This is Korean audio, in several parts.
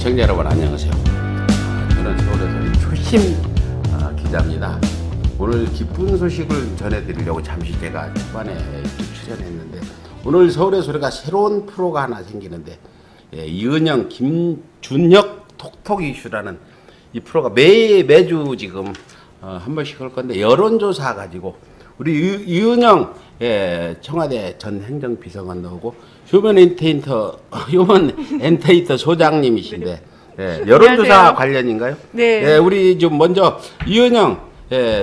시청자 여러분 안녕하세요. 저는 서울에서 초심 기자입니다. 오늘 기쁜 소식을 전해드리려고 잠시 제가 초반에 출연했는데 오늘 서울의 소리가 새로운 프로가 하나 생기는데 이은영, 김준혁 톡톡 이슈라는 이 프로가 매주 지금 한 번씩 할 건데 여론조사 가지고 우리 이은영 청와대 전 행정비서관 나오고 휴먼 엔테이터 소장님이신데 여론조사 안녕하세요. 관련인가요? 네. 우리 좀 먼저 이은영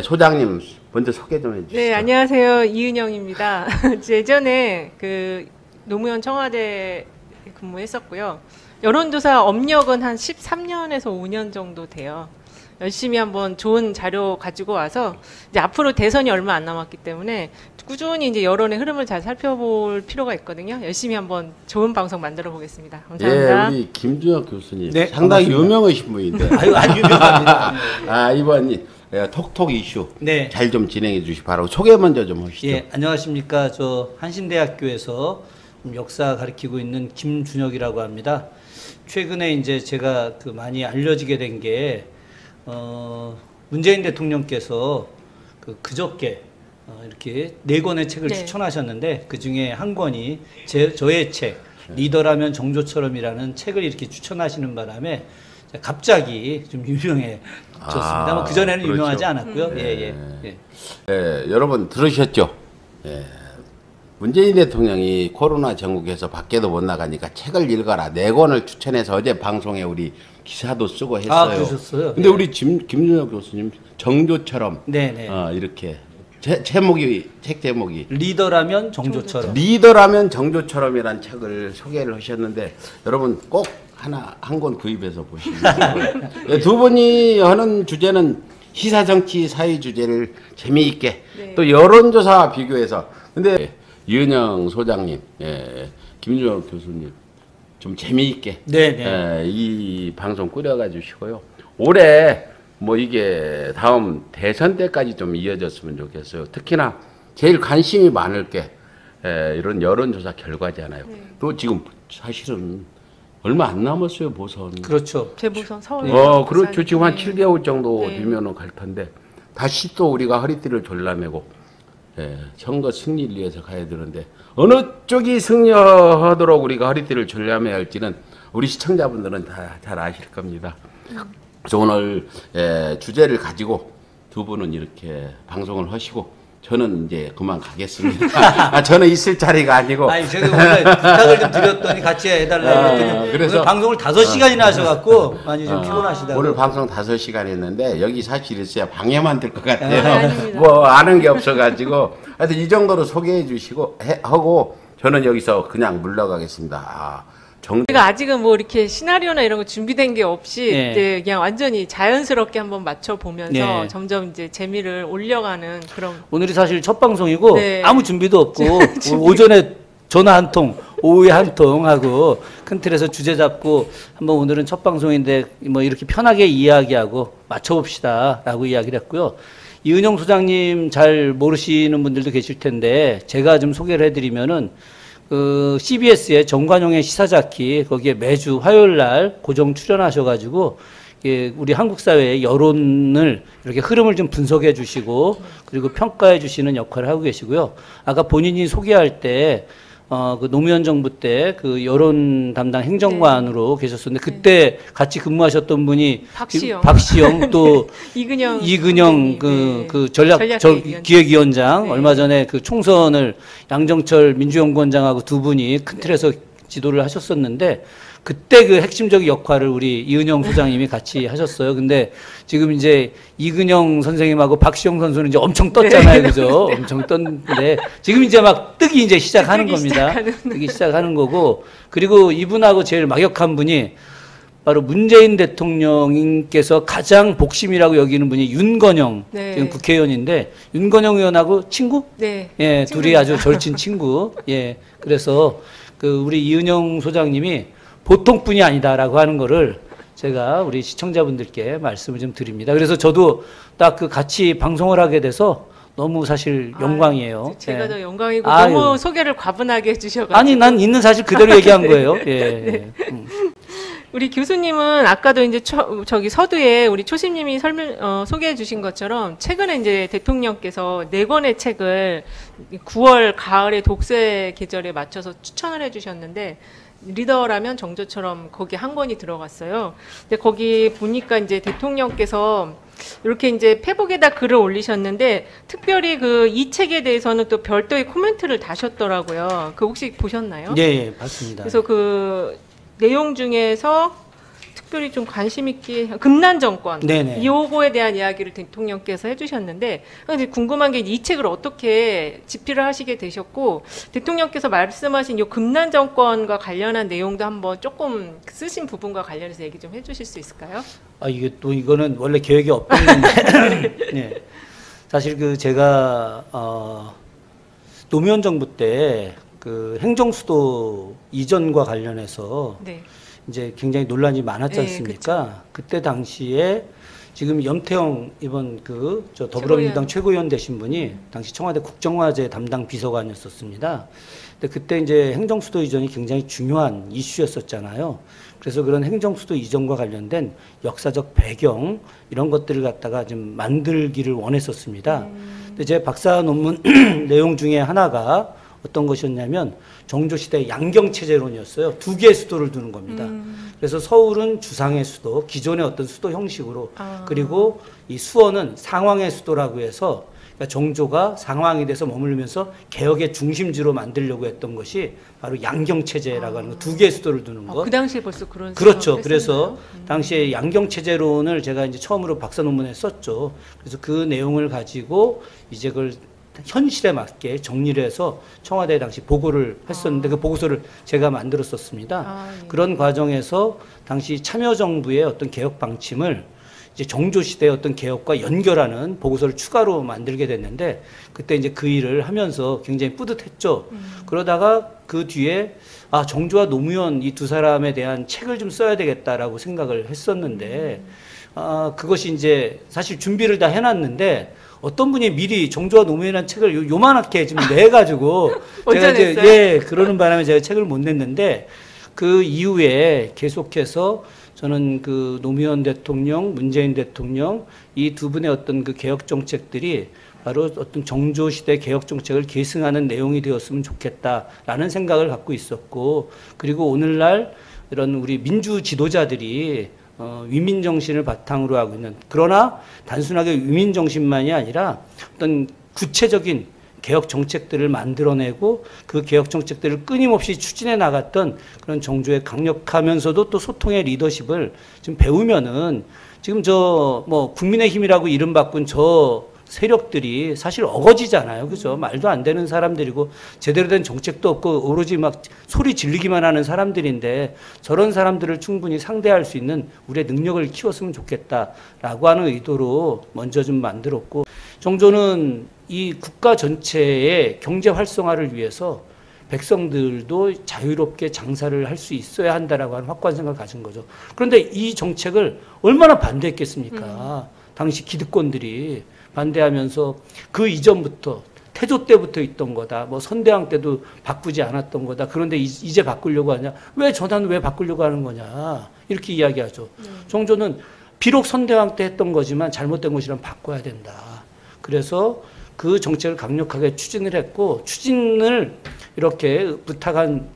소장님 먼저 소개 좀 해주시죠. 네, 안녕하세요. 이은영입니다. 예전에 그 노무현 청와대 근무했었고요. 여론조사 업력은 한 13년에서 5년 정도 돼요. 열심히 한번 좋은 자료 가지고 와서 이제 앞으로 대선이 얼마 안 남았기 때문에 꾸준히 이제 여론의 흐름을 잘 살펴볼 필요가 있거든요. 열심히 한번 좋은 방송 만들어 보겠습니다. 감사합니다. 우리 김준혁 교수님 네, 상당히 반갑습니다. 유명하신 분인데 아유, 안 유명합니다. 이번 톡톡 이슈 네. 잘 좀 진행해 주시 바라고 소개 먼저 좀 하시죠. 예, 안녕하십니까. 저 한신대학교에서 역사 가르치고 있는 김준혁이라고 합니다. 최근에 이제 제가 그 많이 알려지게 된 게 문재인 대통령께서 그저께 이렇게 4권의 책을 네. 추천하셨는데 그 중에 한 권이 저의 책 리더라면 정조처럼이라는 책을 이렇게 추천하시는 바람에 갑자기 좀 유명해졌습니다. 뭐 그전에는 그렇죠. 유명하지 않았고요. 예. 여러분 들으셨죠? 문재인 대통령이 코로나 전국에서 밖에도 못 나가니까 책을 읽어라 4권을 추천해서 어제 방송에 우리 기사도 쓰고 했어요. 아, 그러셨어요? 근데 우리 김준혁 교수님 정조처럼 네네. 이렇게 책 제목이 리더라면 정조처럼. 리더라면 정조처럼이란 책을 소개를 하셨는데 여러분 꼭 한 권 구입해서 보시면 두 분이 하는 주제는 시사 정치 사회 주제를 재미있게 네. 또 여론조사와 비교해서 근데 이은영 소장님, 김준혁 교수님 좀 재미있게 네네. 이 방송 꾸려가 주시고요. 올해 뭐 이게 다음 대선 때까지 좀 이어졌으면 좋겠어요. 특히나 제일 관심이 많을 게 이런 여론조사 결과잖아요. 또 지금 사실은 얼마 안 남았어요, 보선. 그렇죠. 재보선 서울. 그렇죠. 지금 한 7개월 정도 네. 되면은 갈 텐데 다시 또 우리가 허리띠를 졸라매고 선거 승리를 위해서 가야 되는데 어느 쪽이 승리하도록 우리가 허리띠를 졸라매야 할지는 우리 시청자분들은 다 잘 아실 겁니다. 그래서 오늘 주제를 가지고 두 분은 이렇게 방송을 하시고 저는 이제 그만 가겠습니다. 저는 있을 자리가 아니고. 아니, 제가 원래 부탁을 좀 드렸더니 같이 해달라고 했더니 그래서 오늘 방송을 5시간이나 하셔갖고 많이 좀 피곤하시다고. 오늘 방송 5시간 했는데 여기 사실 있어야 방해만 될 것 같아요. 아닙니다. 뭐 아는 게 없어가지고 하여튼 이 정도로 소개해 주시고 하고 저는 여기서 그냥 물러가겠습니다. 제가 아직은 뭐 이렇게 시나리오나 이런 거 준비된 게 없이 네. 이제 그냥 완전히 자연스럽게 한번 맞춰 보면서 네. 점점 이제 재미를 올려가는 그런. 오늘이 사실 첫 방송이고 네. 아무 준비도 없고 오전에 전화 한 통, 오후에 한 통 하고 큰 틀에서 주제 잡고 한번 오늘은 첫 방송인데 뭐 이렇게 편하게 이야기하고 맞춰봅시다라고 이야기를 했고요. 이은영 소장님 잘 모르시는 분들도 계실 텐데 제가 좀 소개를 해드리면은 CBS의 정관용의 시사자키 거기에 매주 화요일 날 고정 출연하셔가지고 우리 한국 사회의 여론을 이렇게 흐름을 좀 분석해 주시고 그리고 평가해 주시는 역할을 하고 계시고요. 아까 본인이 소개할 때 그 노무현 정부 때 그 여론 담당 행정관으로 계셨었는데 그때 같이 근무하셨던 분이 박시영 또 이근영 그 기획위원장 네. 얼마 전에 그 총선을 양정철 민주연구원장하고 두 분이 큰 틀에서 지도를 하셨었는데 그때 그 핵심적인 역할을 우리 이은영 소장님이 같이 하셨어요. 근데 지금 이제 이근영 선생님하고 박시영 선수는 이제 엄청 떴잖아요. 네. 그죠? 엄청 떴는데 지금 이제 막 뜨기 이제 시작하는 겁니다. 뜨기 시작하는 거고 그리고 이분하고 제일 막역한 분이 바로 문재인 대통령님께서 가장 복심이라고 여기는 분이 윤건영 네. 지금 국회의원인데 윤건영 의원하고 친구? 네. 예, 둘이 아주 절친 친구. 예. 그래서 우리 이은영 소장님이 보통 분이 아니다라고 하는 거를 제가 우리 시청자분들께 말씀을 좀 드립니다. 그래서 저도 딱 같이 방송을 하게 돼서 너무 사실 영광이에요. 제가 예. 더 영광이고 아유. 너무 소개를 과분하게 해주셔가지고. 아니 난 있는 사실 그대로 얘기한 거예요. 예. 네. 우리 교수님은 아까도 이제 저기 서두에 우리 초심님이 소개해 주신 것처럼 최근에 이제 대통령께서 4권의 책을 9월 가을의 독서의 계절에 맞춰서 추천을 해 주셨는데 리더라면 정조처럼 거기 한 권이 들어갔어요. 근데 거기 보니까 이제 대통령께서 이렇게 이제 페북에다 글을 올리셨는데 특별히 그 이 책에 대해서는 또 별도의 코멘트를 다셨더라고요. 그 혹시 보셨나요? 예, 예, 봤습니다. 그래서 그 내용 중에서 특별히 좀 관심 있게 금난 정권 네네. 요거에 대한 이야기를 대통령께서 해주셨는데 근데 궁금한 게 이 책을 어떻게 집필을 하시게 되셨고 대통령께서 말씀하신 요 금난 정권과 관련한 내용도 한번 조금 쓰신 부분과 관련해서 얘기 좀 해주실 수 있을까요? 아, 이게 또 이거는 원래 계획이 없었는데 네. 사실 그 제가 노무현 정부 때 그 행정수도 이전과 관련해서 네. 이제 굉장히 논란이 많았지 네, 않습니까? 그때 당시에 지금 염태영 이번 저 더불어민주당 최고위원 되신 분이 당시 청와대 국정화제 담당 비서관이었었습니다. 근데 그때 이제 행정수도 이전이 굉장히 중요한 이슈였었잖아요. 그래서 그런 행정수도 이전과 관련된 역사적 배경 이런 것들을 갖다가 좀 만들기를 원했었습니다. 근데 제 박사 논문 내용 중에 하나가 어떤 것이었냐면 정조시대 양경체제론이었어요. 2개의 수도를 두는 겁니다. 그래서 서울은 주상의 수도, 기존의 어떤 수도 형식으로 그리고 이 수원은 상황의 수도라고 해서 그러니까 정조가 상황에 대해서 머물면서 개혁의 중심지로 만들려고 했던 것이 바로 양경체제라고 하는 거, 2개의 수도를 두는 거. 그 당시에 벌써 그런 그렇죠. 그래서 당시에 양경체제론을 제가 이제 처음으로 박사 논문에 썼죠. 그래서 그 내용을 가지고 이제 그걸 현실에 맞게 정리를 해서 청와대에 당시 보고를 했었는데 그 보고서를 제가 만들었었습니다. 예. 그런 과정에서 당시 참여정부의 어떤 개혁 방침을 이제 정조시대의 어떤 개혁과 연결하는 보고서를 추가로 만들게 됐는데 그때 이제 그 일을 하면서 굉장히 뿌듯했죠. 그러다가 그 뒤에 정조와 노무현 이 두 사람에 대한 책을 좀 써야 되겠다라고 생각을 했었는데 그것이 이제 사실 준비를 다 해놨는데 어떤 분이 미리 정조와 노무현이라는 책을 요만하게 지금 내가지고 제가 이제 그러는 바람에 제가 책을 못 냈는데 그 이후에 계속해서 저는 그 노무현 대통령, 문재인 대통령 이 두 분의 어떤 그 개혁 정책들이 바로 어떤 정조 시대 개혁 정책을 계승하는 내용이 되었으면 좋겠다라는 생각을 갖고 있었고 그리고 오늘날 이런 우리 민주 지도자들이 위민 정신을 바탕으로 하고 있는 그러나 단순하게 위민 정신만이 아니라 어떤 구체적인 개혁 정책들을 만들어내고 그 개혁 정책들을 끊임없이 추진해 나갔던 그런 정조의 강력하면서도 또 소통의 리더십을 좀 배우면은 지금 국민의힘이라고 이름 바꾼 저 세력들이 사실 어거지잖아요. 그죠? 말도 안 되는 사람들이고 제대로 된 정책도 없고 오로지 막 소리 지르기만 하는 사람들인데 저런 사람들을 충분히 상대할 수 있는 우리의 능력을 키웠으면 좋겠다라고 하는 의도로 먼저 좀 만들었고 정조는 이 국가 전체의 경제 활성화를 위해서 백성들도 자유롭게 장사를 할 수 있어야 한다라고 하는 확고한 생각을 가진 거죠. 그런데 이 정책을 얼마나 반대했겠습니까? 당시 기득권들이 반대하면서 그 이전부터 태조 때부터 있던 거다. 선대왕 때도 바꾸지 않았던 거다. 그런데 이제 바꾸려고 하냐? 왜 전환 왜 바꾸려고 하는 거냐? 이렇게 이야기하죠. 정조는 비록 선대왕 때 했던 거지만 잘못된 것이라면 바꿔야 된다. 그래서 그 정책을 강력하게 추진을 했고 추진을 이렇게 부탁한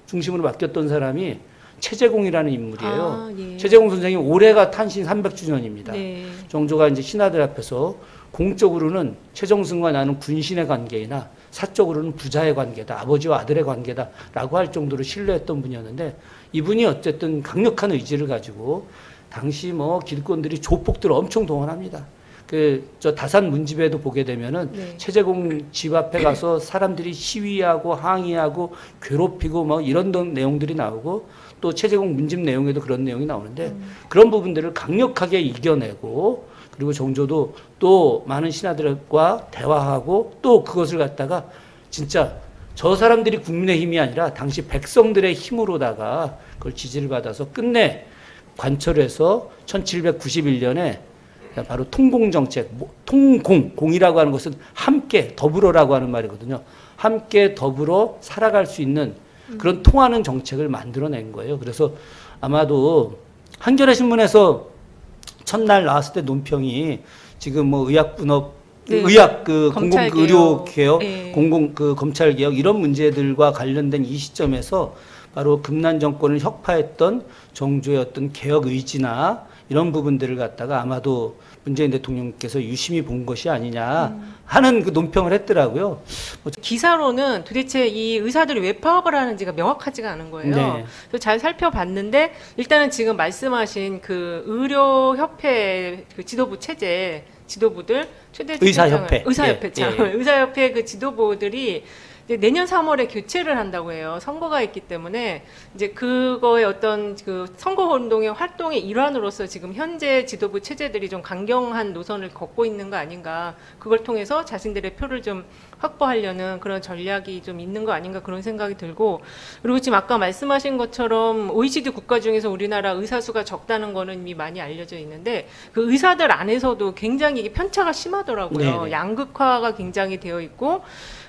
중심으로 맡겼던 사람이 최재공이라는 인물이에요. 예. 최재공 선생님 올해가 탄신 300주년입니다. 네. 정조가 이제 신하들 앞에서 공적으로는 최정승과 나는 군신의 관계이나 사적으로는 부자의 관계다. 아버지와 아들의 관계다라고 할 정도로 신뢰했던 분이었는데 이분이 어쨌든 강력한 의지를 가지고 당시 기득권들이 조폭들을 엄청 동원합니다. 저 다산 문집에도 보게 되면은 최재공 집 앞에 가서 사람들이 시위하고 항의하고 괴롭히고 이런 내용들이 나오고 또 최재공 문집 내용에도 그런 내용이 나오는데 그런 부분들을 강력하게 이겨내고 그리고 정조도 또 많은 신하들과 대화하고 또 그것을 갖다가 진짜 저 사람들이 국민의 힘이 아니라 당시 백성들의 힘으로다가 그걸 지지를 받아서 끝내 관철해서 1791년에 바로 통공정책, 공이라고 하는 것은 함께 더불어라고 하는 말이거든요. 함께 더불어 살아갈 수 있는 그런 통하는 정책을 만들어낸 거예요. 그래서 아마도 한겨레 신문에서 첫날 나왔을 때 논평이 지금 뭐 의학분업 네. 의학 그 공공 검찰 의료 개혁, 네. 공공 그 검찰 개혁 이런 문제들과 관련된 이 시점에서 바로 금난 정권을 혁파했던 정조의 어떤 개혁 의지나 이런 부분들을 갖다가 아마도 문재인 대통령께서 유심히 본 것이 아니냐 하는 그 논평을 했더라고요. 기사로는 도대체 이 의사들이 왜 파업을 하는지가 명확하지가 않은 거예요. 네. 그래서 잘 살펴봤는데 일단은 지금 말씀하신 그 의료협회 그 지도부 체제 지도부들 최대 의사협회. 의사협회 예, 예. 의사협회 그 지도부들이 이제 내년 3월에 교체를 한다고 해요. 선거가 있기 때문에 이제 그거의 어떤 그 선거 운동의 활동의 일환으로서 지금 현재 지도부 체제들이 좀 강경한 노선을 걷고 있는 거 아닌가. 그걸 통해서 자신들의 표를 좀 확보하려는 그런 전략이 좀 있는 거 아닌가 그런 생각이 들고, 그리고 지금 아까 말씀하신 것처럼 OECD 국가 중에서 우리나라 의사 수가 적다는 거는 이미 많이 알려져 있는데 그 의사들 안에서도 굉장히 이게 편차가 심하더라고요. 네네. 양극화가 굉장히 되어 있고,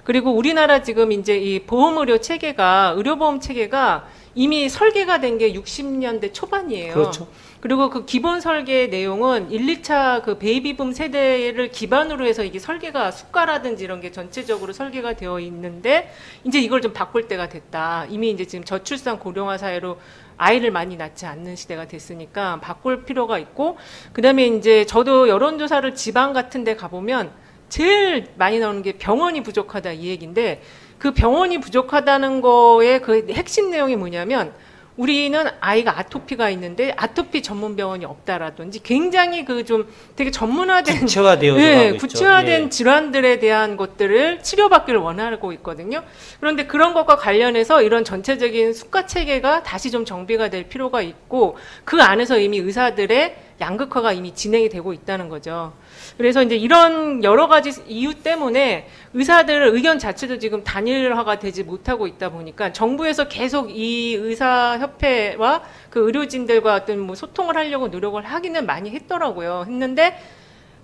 그리고 우리나라 지금 이제 이 보험의료 체계가 의료보험 체계가 이미 설계가 된 게 60년대 초반이에요. 그렇죠. 그리고 그 기본 설계 내용은 1, 2차 그 베이비붐 세대를 기반으로 해서 이게 설계가 수가라든지 이런 게 전체적으로 설계가 되어 있는데 이제 이걸 좀 바꿀 때가 됐다. 이미 이제 지금 저출산 고령화 사회로 아이를 많이 낳지 않는 시대가 됐으니까 바꿀 필요가 있고, 그다음에 이제 저도 여론조사를 지방 같은 데 가보면 제일 많이 나오는 게 병원이 부족하다 이 얘기인데, 그 병원이 부족하다는 거의 그 핵심 내용이 뭐냐면 우리는 아이가 아토피가 있는데 아토피 전문 병원이 없다라든지 굉장히 그 좀 되게 전문화된 구체화되어 네, 있죠. 구체화된 예. 질환들에 대한 것들을 치료받기를 원하고 있거든요. 그런데 그런 것과 관련해서 이런 전체적인 수가 체계가 다시 좀 정비가 될 필요가 있고, 그 안에서 이미 의사들의 양극화가 이미 진행이 되고 있다는 거죠. 그래서 이제 이런 여러 가지 이유 때문에 의사들 의견 자체도 지금 단일화가 되지 못하고 있다 보니까 정부에서 계속 이 의사협회와 그 의료진들과 어떤 뭐 소통을 하려고 노력을 하기는 많이 했더라고요. 했는데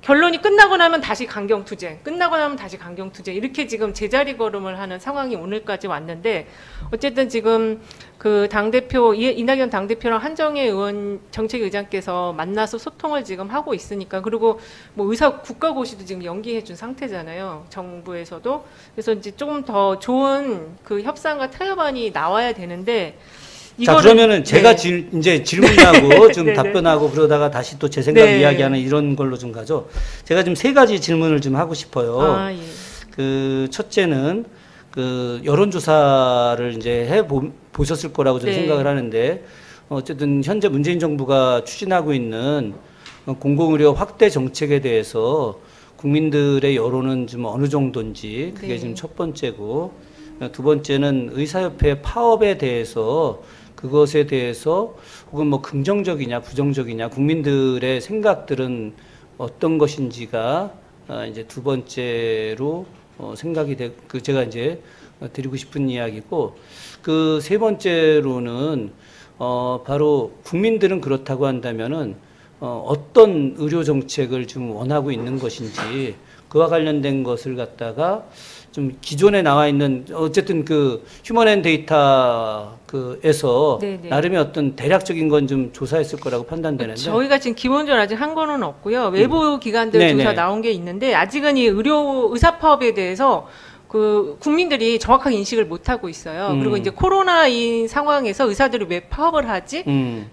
결론이 끝나고 나면 다시 강경투쟁, 끝나고 나면 다시 강경투쟁, 이렇게 지금 제자리 걸음을 하는 상황이 오늘까지 왔는데, 어쨌든 지금 그 당대표, 이낙연 당대표랑 한정혜 의원 정책의장께서 만나서 소통을 지금 하고 있으니까, 그리고 뭐 의사 국가고시도 지금 연기해 준 상태잖아요. 정부에서도. 그래서 이제 조금 더 좋은 그 협상과 타협안이 나와야 되는데, 자, 이거를- 그러면은 제가 네. 이제 질문하고 좀 네네. 답변하고 그러다가 다시 또 제 생각 네. 이야기하는 이런 걸로 좀 가죠. 제가 지금 세 가지 질문을 좀 하고 싶어요. 아, 예. 그 첫째는 그 여론조사를 이제 보셨을 거라고 저는 네. 생각을 하는데, 어쨌든 현재 문재인 정부가 추진하고 있는 공공의료 확대 정책에 대해서 국민들의 여론은 좀 어느 정도인지 그게 네. 지금 첫 번째고, 두 번째는 의사협회 파업에 대해서 그것에 대해서 혹은 뭐 긍정적이냐 부정적이냐 국민들의 생각들은 어떤 것인지가 이제 두 번째로 생각이 그 제가 이제 드리고 싶은 이야기고, 그 세 번째로는 바로 국민들은 그렇다고 한다면은 어떤 의료 정책을 좀 원하고 있는 것인지, 그와 관련된 것을 갖다가 좀 기존에 나와 있는 어쨌든 그 휴먼 데이터 그에서 네네. 나름의 어떤 대략적인 건 좀 조사했을 거라고 판단되는데, 저희가 지금 기본적으로 아직 한 거는 없고요. 외부 기관들 네네. 조사 나온 게 있는데 아직은 이 의사 파업에 대해서 그 국민들이 정확하게 인식을 못 하고 있어요. 그리고 이제 코로나인 상황에서 의사들이 왜 파업을 하지?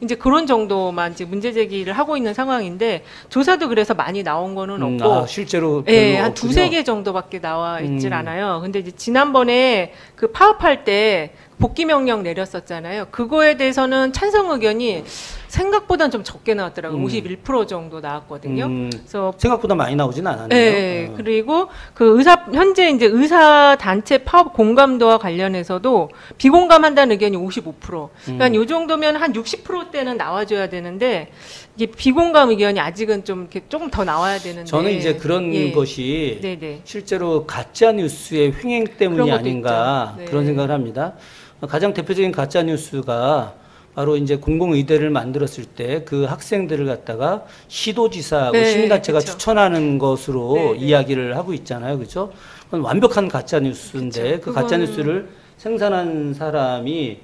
이제 그런 정도만 이제 문제 제기를 하고 있는 상황인데, 조사도 그래서 많이 나온 거는 없고, 실제로 예, 별로 한 없군요. 두세 개 정도밖에 나와 있질 않아요. 근데 이제 지난번에 그 파업할 때 복귀 명령 내렸었잖아요. 그거에 대해서는 찬성 의견이 생각보다는 좀 적게 나왔더라고요. 51% 정도 나왔거든요. 그래서 생각보다 많이 나오진 않았네요. 네, 그리고 그 현재 이제 의사 단체 파업 공감도와 관련해서도 비공감한다는 의견이 55%. 그러니까 요 정도면 한 60%대는 나와줘야 되는데, 이게 비공감 의견이 아직은 좀 이렇게 조금 더 나와야 되는데. 저는 이제 그런 예. 것이 네네. 실제로 가짜 뉴스의 횡행 때문이 그런 것도 아닌가, 있죠. 네. 그런 생각을 합니다. 가장 대표적인 가짜 뉴스가 바로 이제 공공의대를 만들었을 때 그 학생들을 갖다가 시도지사하고 네, 시민단체가 그쵸. 추천하는 것으로 네, 네. 이야기를 하고 있잖아요. 그렇죠? 그건 완벽한 가짜 뉴스인데 그쵸. 그 가짜 그건- 뉴스를 생산한 사람이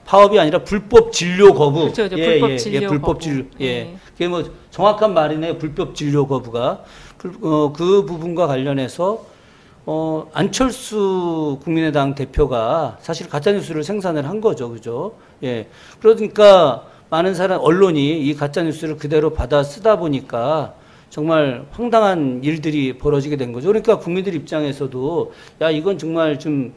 파업이 아니라 불법 진료 거부. 그렇죠, 불법 진료 불법 거부. 진료. 예. 예. 그게 뭐 정확한 말이네요. 불법 진료 거부가. 그 부분과 관련해서 안철수 국민의당 대표가 사실 가짜뉴스를 생산을 한 거죠. 그죠? 예. 그러니까 많은 언론이 이 가짜뉴스를 그대로 받아 쓰다 보니까 정말 황당한 일들이 벌어지게 된 거죠. 그러니까 국민들 입장에서도 야, 이건 정말 좀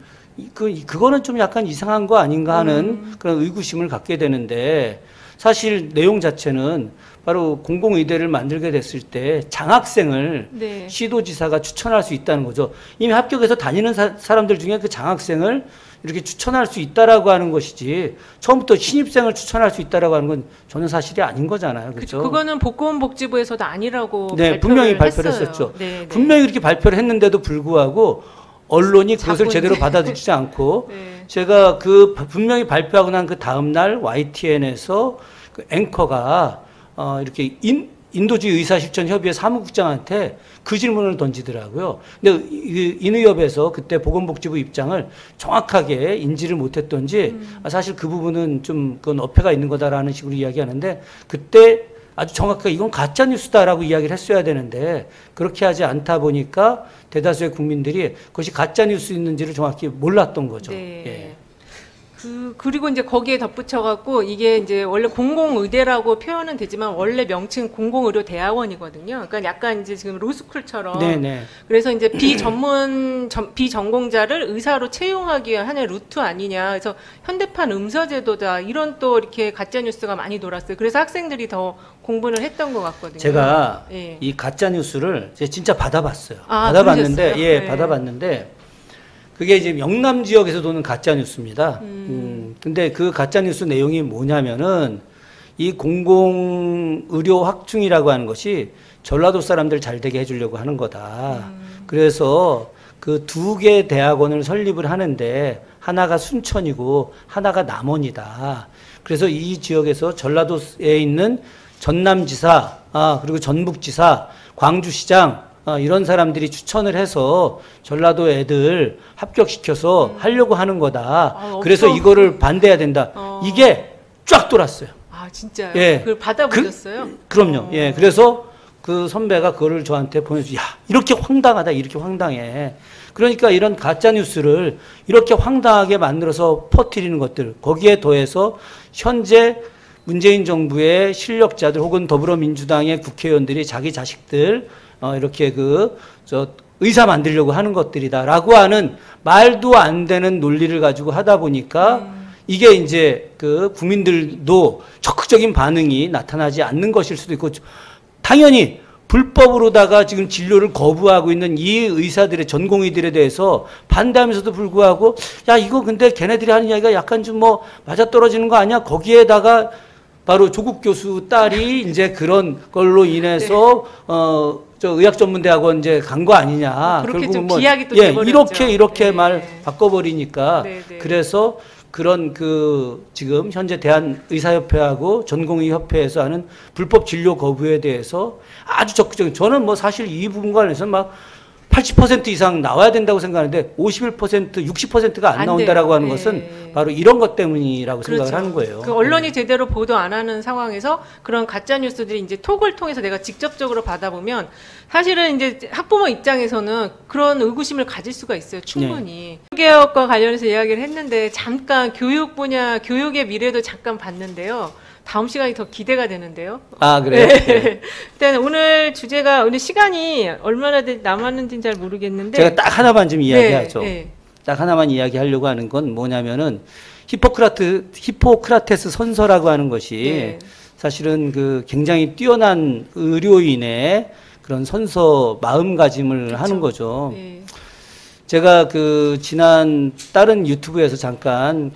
그거는 좀 약간 이상한 거 아닌가 하는 그런 의구심을 갖게 되는데 사실 내용 자체는 바로 공공의대를 만들게 됐을 때 장학생을 네. 시도지사가 추천할 수 있다는 거죠. 이미 합격해서 다니는 사람들 중에 그 장학생을 이렇게 추천할 수 있다라고 하는 것이지 처음부터 신입생을 추천할 수 있다라고 하는 건 전혀 사실이 아닌 거잖아요. 그렇죠? 그거는 복지부에서도 아니라고 네, 분명히 발표를 했었죠. 네, 네. 분명히 그렇게 발표를 했는데도 불구하고 언론이 그것을 자꾸 제대로 이제 받아들이지 않고 네. 제가 분명히 발표하고 난 그 다음 날 YTN에서 그 앵커가 이렇게 인도주의 의사실천협의회 사무국장한테 그 질문을 던지더라고요. 근데 인의협에서 그때 보건복지부 입장을 정확하게 인지를 못했던지 사실 그 부분은 좀 그건 어폐가 있는 거다라는 식으로 이야기하는데 그때 아주 정확하게 이건 가짜뉴스다라고 이야기를 했어야 되는데 그렇게 하지 않다 보니까 대다수의 국민들이 그것이 가짜뉴스 있는지를 정확히 몰랐던 거죠. 네. 예. 그리고 이제 거기에 덧붙여갖고 이게 이제 원래 공공의대라고 표현은 되지만 원래 명칭 공공의료대학원이거든요. 그러니까 약간 이제 지금 로스쿨처럼. 네네. 그래서 이제 비전공자를 의사로 채용하기 위한 하나의 루트 아니냐. 그래서 현대판 음서제도다. 이런 또 이렇게 가짜뉴스가 많이 돌았어요. 그래서 학생들이 더 공부를 했던 것 같거든요. 제가 예. 이 가짜뉴스를 진짜 받아봤어요. 아, 받아봤는데, 그러셨어요? 예, 네. 받아봤는데, 그게 이제 영남 지역에서 도는 가짜뉴스입니다. 근데 그 가짜뉴스 내용이 뭐냐면은 이 공공의료 확충이라고 하는 것이 전라도 사람들 잘 되게 해주려고 하는 거다. 그래서 그 두 개 대학원을 설립을 하는데 하나가 순천이고 하나가 남원이다. 그래서 이 지역에서 전라도에 있는 전남지사, 그리고 전북지사, 광주시장, 이런 사람들이 추천을 해서 전라도 애들 합격시켜서 하려고 하는 거다. 그래서 이거를 반대해야 된다. 이게 쫙 돌았어요. 아, 진짜요? 예. 그걸 받아보셨어요? 그럼요. 예. 그래서 그 선배가 그거를 저한테 보내줘. 야, 이렇게 황당하다. 이렇게 황당해. 그러니까 이런 가짜뉴스를 이렇게 황당하게 만들어서 퍼뜨리는 것들, 거기에 더해서 현재 문재인 정부의 실력자들 혹은 더불어민주당의 국회의원들이 자기 자식들 이렇게 의사 만들려고 하는 것들이다라고 하는 말도 안 되는 논리를 가지고 하다 보니까 이게 이제 그 국민들도 적극적인 반응이 나타나지 않는 것일 수도 있고 당연히 불법으로다가 지금 진료를 거부하고 있는 이 의사들의 전공의들에 대해서 반대하면서도 불구하고 야 이거 근데 걔네들이 하는 이야기가 약간 좀 뭐 맞아떨어지는 거 아니야? 거기에다가 바로 조국 교수 딸이 이제 그런 걸로 인해서 저 의학전문대학원 이제 간 거 아니냐. 그렇게 좀 뭐 비약이 또 예, 돼버렸죠. 이렇게 네. 말 바꿔버리니까 네, 네. 그래서 그런 지금 현재 대한의사협회하고 전공의협회에서 하는 불법 진료 거부에 대해서 아주 적극적인 저는 뭐 사실 이 부분과 관해서 막 80% 이상 나와야 된다고 생각하는데 51%, 60%가 안 나온다라고 돼요. 하는 네. 것은 바로 이런 것 때문이라고 생각을 하는 거예요. 그 언론이 제대로 보도 안 하는 상황에서 그런 가짜 뉴스들이 이제 톡을 통해서 내가 직접적으로 받아보면 사실은 이제 학부모 입장에서는 그런 의구심을 가질 수가 있어요. 충분히. 개혁과 관련해서 이야기를 했는데 잠깐 교육 분야, 교육의 미래도 잠깐 봤는데요. 다음 시간이 더 기대가 되는데요. 아, 그래요? 네. 일단 오늘 주제가 오늘 시간이 얼마나 남았는지는 잘 모르겠는데 제가 딱 하나만 좀 이야기하죠. 네. 딱 하나만 이야기하려고 하는 건 뭐냐면은 히포크라테스 선서라고 하는 것이 네. 사실은 그 굉장히 뛰어난 의료인의 그런 선서 마음가짐을 하는 거죠. 네. 제가 지난 다른 유튜브에서 잠깐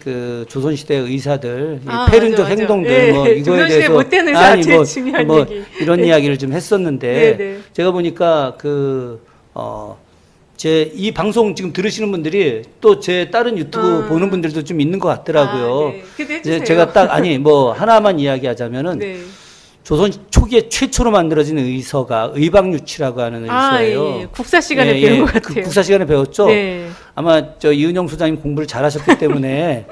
조선시대 의사들 폐륜적 맞아. 행동들 네. 뭐 이거에 조선시대 대해서 못된 의사 제일 중요한 얘기. 이런 이야기를 좀 했었는데 네. 제가 보니까 제 이 방송 지금 들으시는 분들이 또 제 다른 유튜브 보는 분들도 좀 있는 것 같더라고요. 네. 기대해 주세요. 제가 딱 하나만 이야기하자면은 네. 조선 초기에 최초로 만들어진 의서가 의방유치라고 하는 의서예요. 예. 국사 시간에 배운 것 같아요. 국사 시간에 배웠죠. 네. 아마 저 이은영 소장님 공부를 잘하셨기 때문에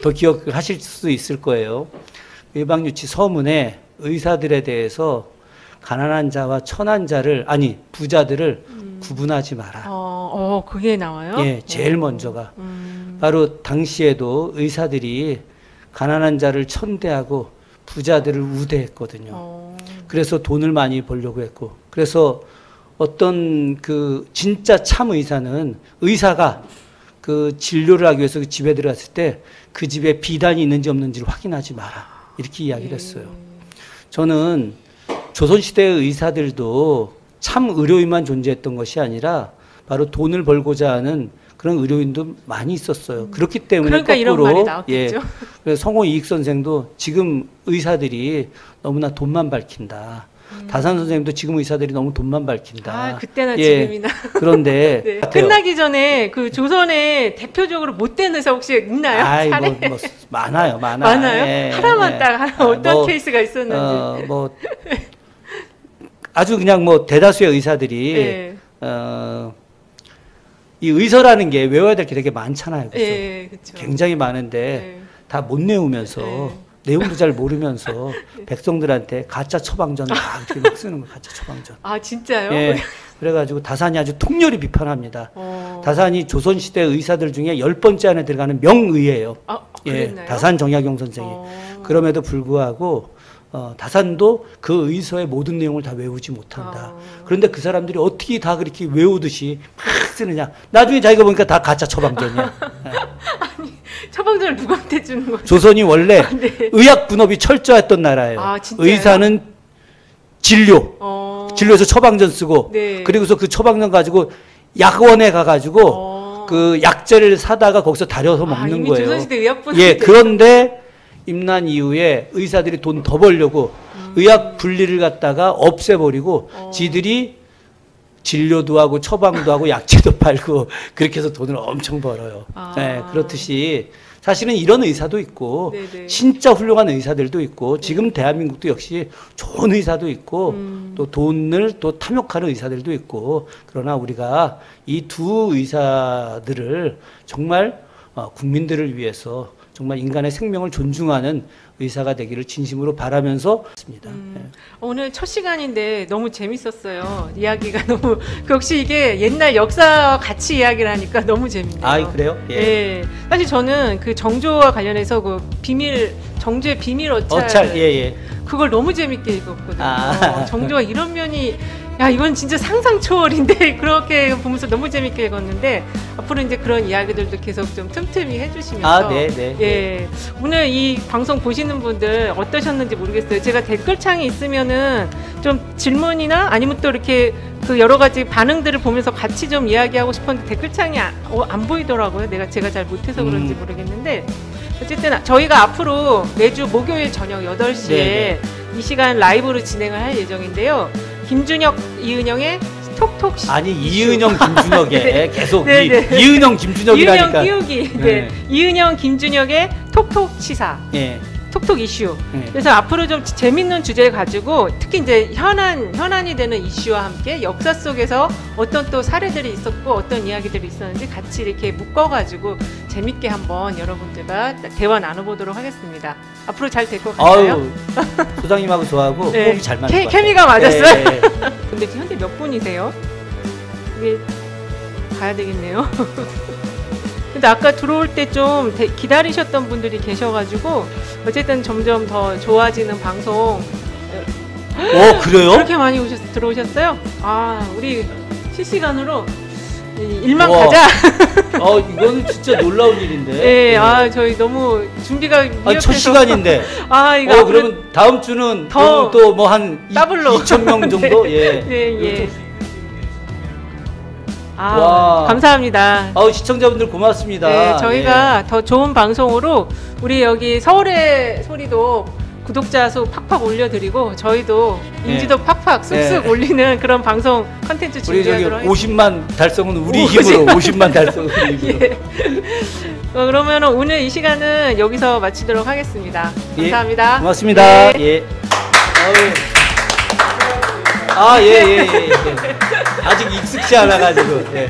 더 기억하실 수도 있을 거예요. 의방유치 서문에 의사들에 대해서 가난한 자와 천한 자를 아니 부자들을 구분하지 마라. 그게 나와요? 예, 제일 먼저가 바로 당시에도 의사들이 가난한 자를 천대하고 부자들을 우대했거든요. 그래서 돈을 많이 벌려고 했고, 그래서 어떤 그 진짜 참 의사는 의사가 그 진료를 하기 위해서 그 집에 들어갔을 때 그 집에 비단이 있는지 없는지를 확인하지 마라. 이렇게 이야기를 했어요. 저는 조선시대의 의사들도 참 의료인만 존재했던 것이 아니라 바로 돈을 벌고자 하는 그런 의료인도 많이 있었어요. 그렇기 때문에 그러니까 이런 거꾸로 말이 나왔겠죠. 그래서 성호 이익 선생도 지금 의사들이 너무나 돈만 밝힌다. 다산 선생님도 지금 의사들이 너무 돈만 밝힌다. 그때나 지금이나. 그런데 네. 끝나기 전에 그 조선에 대표적으로 못된 의사 혹시 있나요? 뭐 많아요. 많아요? 예, 하나만 예. 딱 어떤 케이스가 있었는지. 아주 그냥 뭐 대다수의 의사들이 네. 이 의서라는 게 외워야 될 게 되게 많잖아요. 그렇죠? 예, 그렇죠. 굉장히 많은데 네. 다 못 외우면서 네. 내용도 잘 모르면서 백성들한테 가짜 처방전 막 이렇게 막 쓰는 거 가짜 처방전. 진짜요? 예. 그래가지고 다산이 아주 통렬히 비판합니다. 다산이 조선시대 의사들 중에 10번째 안에 들어가는 명의예요. 그랬나요? 다산 정약용 선생이. 그럼에도 불구하고 다산도 그 의서의 모든 내용을 다 외우지 못한다. 그런데 그 사람들이 어떻게 다 그렇게 외우듯이 막 쓰느냐. 나중에 자기가 보니까 다 가짜 처방전이야. 아니, 처방전을 누구한테 주는 거죠? 조선이 원래 네. 의학 분업이 철저했던 나라예요. 진짜요? 의사는 진료에서 처방전 쓰고, 네. 그리고서 그 처방전 가지고 약원에 가가지고 그 약재를 사다가 거기서 다려서 먹는 이미 거예요. 조선시대 의학분. 예, 그런데 임난 이후에 의사들이 돈 더 벌려고 의학 분리를 갖다가 없애버리고 지들이 진료도 하고 처방도 하고 약재도 팔고 그렇게 해서 돈을 엄청 벌어요. 네, 그렇듯이 사실은 이런 의사도 있고 네네. 진짜 훌륭한 의사들도 있고 지금 대한민국도 역시 좋은 의사도 있고 또 돈을 또 탐욕하는 의사들도 있고, 그러나 우리가 이 두 의사들을 정말 국민들을 위해서 정말 인간의 생명을 존중하는 의사가 되기를 진심으로 바라면서 있습니다. 오늘 첫 시간인데 너무 재밌었어요. 이야기가 너무 역시 이게 옛날 역사 같이 이야기를 하니까 너무 재밌네요. 그래요? 예. 사실 저는 그 정조와 관련해서 그 정조의 비밀 어찰, 그걸 너무 재밌게 읽었거든요. 정조가 이런 면이 이건 진짜 상상 초월인데 그렇게 보면서 너무 재밌게 읽었는데 앞으로 이제 그런 이야기들도 계속 좀 틈틈이 해주시면서 오늘 이 방송 보시는 분들 어떠셨는지 모르겠어요. 제가 댓글창에 있으면은 좀 질문이나 아니면 또 이렇게 그 여러 가지 반응들을 보면서 같이 좀 이야기하고 싶었는데 댓글창이 안 보이더라고요. 제가 잘 못해서 그런지 모르겠는데 어쨌든 저희가 앞으로 매주 목요일 저녁 8시에 이 시간 라이브로 진행을 할 예정인데요. 김준혁, 이은영의 톡톡 이은영, 김준혁의 네. 계속 네. 이은영, 김준혁이라니까. 이은영 띄우기. 이은영, 김준혁의 톡톡 치사. 톡톡 이슈. 그래서 앞으로 좀 재밌는 주제 가지고 특히 이제 현안이 되는 이슈와 함께 역사 속에서 어떤 또 사례들이 있었고 어떤 이야기들이 있었는지 같이 이렇게 묶어가지고 재밌게 한번 여러분들과 대화 나눠보도록 하겠습니다. 앞으로 잘 될 것 같아요. 소장님하고 저하고 호흡이 잘 맞는 것 같아요. 케미가 맞았어요. 근데 현재 몇 분이세요? 이게 가야 되겠네요. 근데 아까 들어올 때 좀 기다리셨던 분들이 계셔가지고 어쨌든 점점 더 좋아지는 방송. 그래요? 그렇게 많이 들어오셨어요? 우리 실시간으로 일만 가자. 이거는 진짜 놀라운 일인데. 저희 너무 준비가 미흡해서. 첫 시간인데. 이거 그러면 다음 주는 더 또 뭐 한 더블로 2,000명 정도? 감사합니다. 시청자분들 고맙습니다. 저희가 더 좋은 방송으로 우리 여기 서울의 소리도 구독자 수 팍팍 올려드리고 저희도 인지도 팍팍 쑥쑥 올리는 그런 방송 컨텐츠 준비하도록 하겠습니다. 50만 달성은 우리 힘으로 50만 달성은 우리 힘으로. 그러면 오늘 이 시간은 여기서 마치도록 하겠습니다. 감사합니다. 고맙습니다. 예. 아직 익숙치 않아가지고. 예.